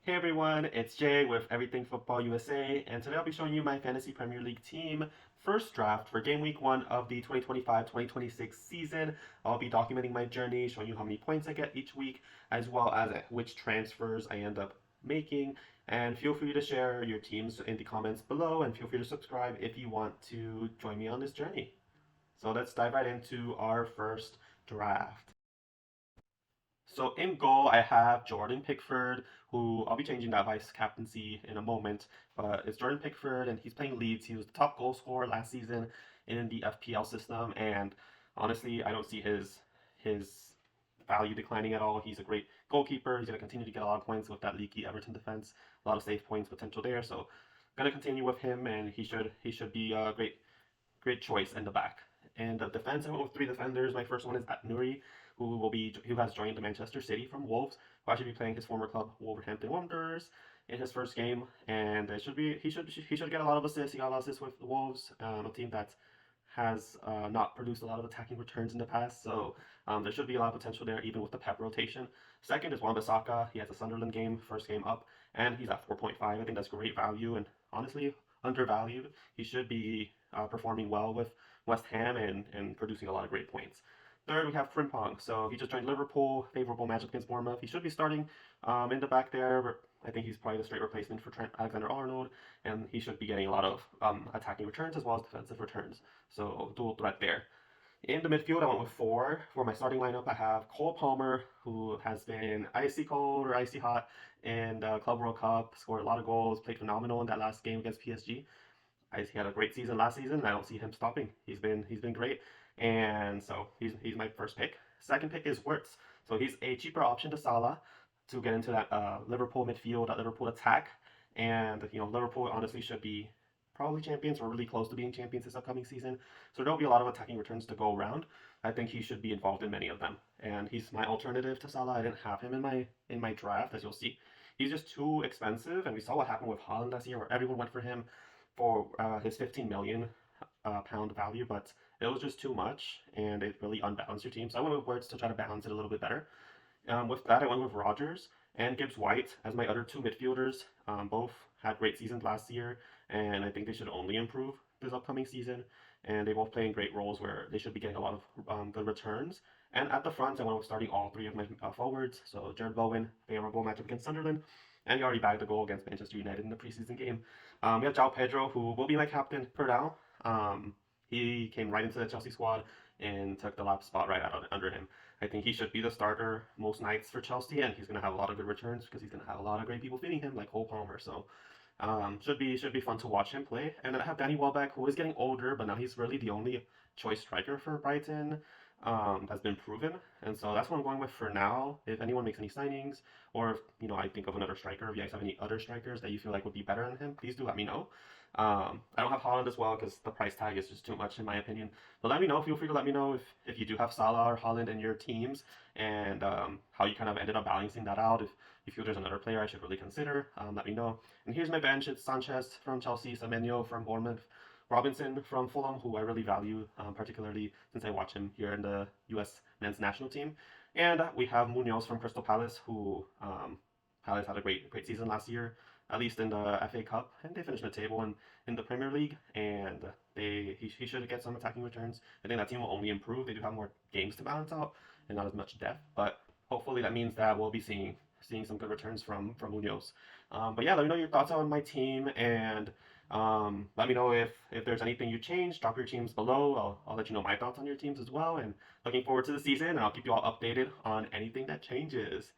Hey everyone, it's Jay with Everything Football USA, and today I'll be showing you my Fantasy Premier League team first draft for Game Week 1 of the 2025-2026 season. I'll be documenting my journey, showing you how many points I get each week, as well as which transfers I end up making. And feel free to share your teams in the comments below, and feel free to subscribe if you want to join me on this journey. So let's dive right into our first draft. So in goal, I have Jordan Pickford, who I'll be changing that vice captaincy in a moment. But it's Jordan Pickford, and he's playing Leeds. He was the top goal scorer last season in the FPL system, and honestly, I don't see his value declining at all. He's a great goalkeeper. He's going to continue to get a lot of points with that leaky Everton defense. A lot of save points potential there. So going to continue with him, and he should be a great choice in the back. And the defense, I went with three defenders. My first one is at Nuri, who has joined the Manchester City from Wolves, who I should be playing his former club Wolverhampton Wanderers in his first game, and it should be he should get a lot of assists. He got a lot of assists with the Wolves, a team that has not produced a lot of attacking returns in the past, so there should be a lot of potential there, even with the Pep rotation. Second is Wan-Bissaka. He has a Sunderland game, first game up, and he's at 4.5. I think that's great value, and honestly, undervalued. He should be performing well with West Ham and producing a lot of great points. Third, we have Frimpong. So he just joined Liverpool, favorable matchup against Bournemouth. He should be starting in the back there. I think he's probably the straight replacement for Trent Alexander-Arnold, and he should be getting a lot of attacking returns as well as defensive returns. So dual threat there. In the midfield, I went with four. For my starting lineup, I have Cole Palmer, who has been icy cold or icy hot in the Club World Cup, scored a lot of goals, played phenomenal in that last game against PSG. He had a great season last season, and I don't see him stopping. He's been great, and so he's my first pick. Second pick is Wirtz. So he's a cheaper option to Salah to get into that Liverpool midfield, that Liverpool attack, and Liverpool honestly should be probably champions or really close to being champions this upcoming season. So there'll be a lot of attacking returns to go around. I think he should be involved in many of them, and he's my alternative to Salah. I didn't have him in my draft, as you'll see. He's just too expensive, and we saw what happened with Haaland last year, where everyone went for him for his 15 million pound value, but it was just too much, and it really unbalanced your team. So I went with Wirtz to try to balance it a little bit better. With that, I went with Rogers and Gibbs White as my other two midfielders. Both had great seasons last year, and I think they should only improve this upcoming season. And they both play in great roles where they should be getting a lot of good returns. And at the front, I went with starting all three of my forwards. So Jared Bowen, favorable matchup against Sunderland, and he already bagged a goal against Manchester United in the preseason game. We have João Pedro, who will be my captain per now. He came right into the Chelsea squad and took the lap spot right out under him. I think he should be the starter most nights for Chelsea, and he's going to have a lot of good returns because he's going to have a lot of great people feeding him, like Cole Palmer. So should be fun to watch him play. And then I have Danny Welbeck, who is getting older, but now he's really the only choice striker for Brighton. That's been proven, and so that's what I'm going with for now. If anyone makes any signings, or if I think of another striker, if you guys have any other strikers that you feel like would be better than him, please do let me know. I don't have Holland as well because the price tag is just too much in my opinion. But let me know. Feel free to let me know if you do have Salah or Holland in your teams, and how you kind of ended up balancing that out. If you feel there's another player I should really consider, let me know. And here's my bench. It's Sanchez from Chelsea, Semenyo from Bournemouth, Robinson from Fulham, who I really value, particularly since I watch him here in the U.S. men's national team. And we have Munoz from Crystal Palace, who Palace had a great season last year, at least in the FA Cup, and they finished mid-table in the Premier League, and he should get some attacking returns. I think that team will only improve. They do have more games to balance out and not as much depth, but hopefully that means that we'll be seeing some good returns from Munoz. But yeah, let me know your thoughts on my team, and let me know if there's anything you changed. Drop your teams below. I'll let you know my thoughts on your teams as well. And looking forward to the season, and I'll keep you all updated on anything that changes.